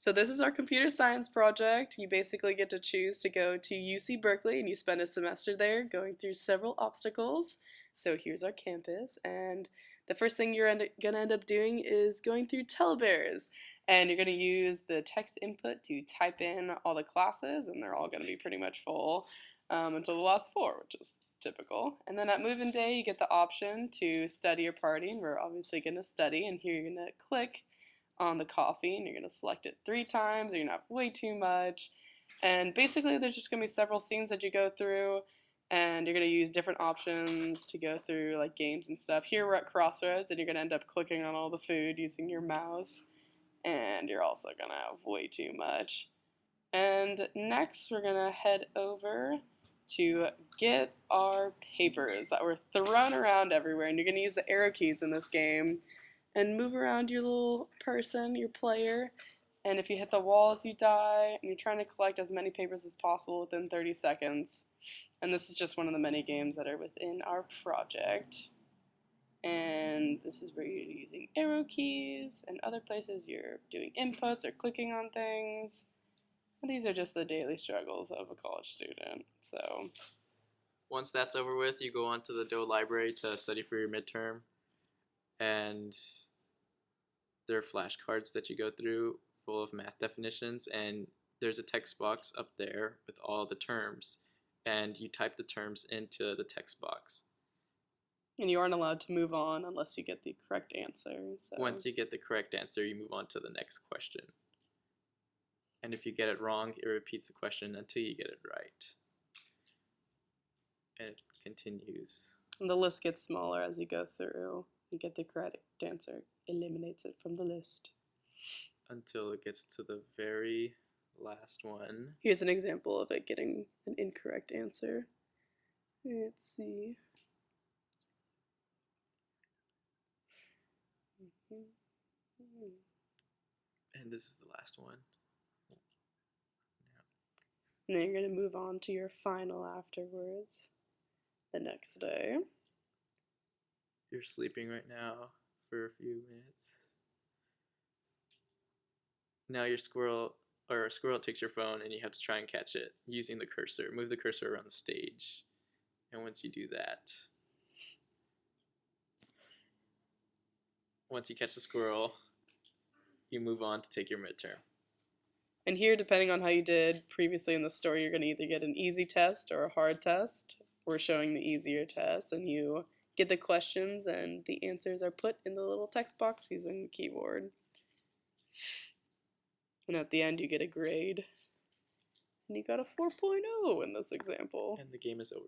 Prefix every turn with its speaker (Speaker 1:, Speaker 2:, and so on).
Speaker 1: So this is our computer science project. You basically get to choose to go to UC Berkeley and you spend a semester there going through several obstacles. So here's our campus, and the first thing you're gonna end up doing is going through telebears. And you're gonna use the text input to type in all the classes, and they're all gonna be pretty much full until the last four, which is typical. And then at move-in day, you get the option to study or party, and we're obviously gonna study, and here you're gonna click on the coffee and you're going to select it 3 times, or you're going to have way too much. And basically there's just going to be several scenes that you go through, and you're going to use different options to go through like games and stuff. Here we're at Crossroads and you're going to end up clicking on all the food using your mouse, and you're also going to have way too much. And next we're going to head over to get our papers that were thrown around everywhere, and you're going to use the arrow keys in this game and move around your little person, your player, and if you hit the walls you die, and you're trying to collect as many papers as possible within 30 seconds. And this is just one of the many games that are within our project. And this is where you're using arrow keys, and other places you're doing inputs or clicking on things. And these are just the daily struggles of a college student. So
Speaker 2: once that's over with, you go on to the Doe library to study for your midterm, and there are flashcards that you go through full of math definitions, and there's a text box up there with all the terms, and you type the terms into the text box.
Speaker 1: And you aren't allowed to move on unless you get the correct answer. So
Speaker 2: once you get the correct answer, you move on to the next question. And if you get it wrong, it repeats the question until you get it right. And it continues.
Speaker 1: And the list gets smaller as you go through. You get the correct answer, eliminates it from the list.
Speaker 2: Until it gets to the very last one.
Speaker 1: Here's an example of it getting an incorrect answer. Let's see.
Speaker 2: And this is the last one.
Speaker 1: And then you're going to move on to your final afterwards the next day.
Speaker 2: You're sleeping right now for a few minutes. Now your squirrel takes your phone, and you have to try and catch it using the cursor. Move the cursor around the stage. And once you do that, once you catch the squirrel, you move on to take your midterm.
Speaker 1: And here, depending on how you did previously in the story, you're going to either get an easy test or a hard test. We're showing the easier test, and you get the questions and the answers are put in the little text box using the keyboard. And at the end you get a grade. And you got a 4.0 in this example.
Speaker 2: And the game is over.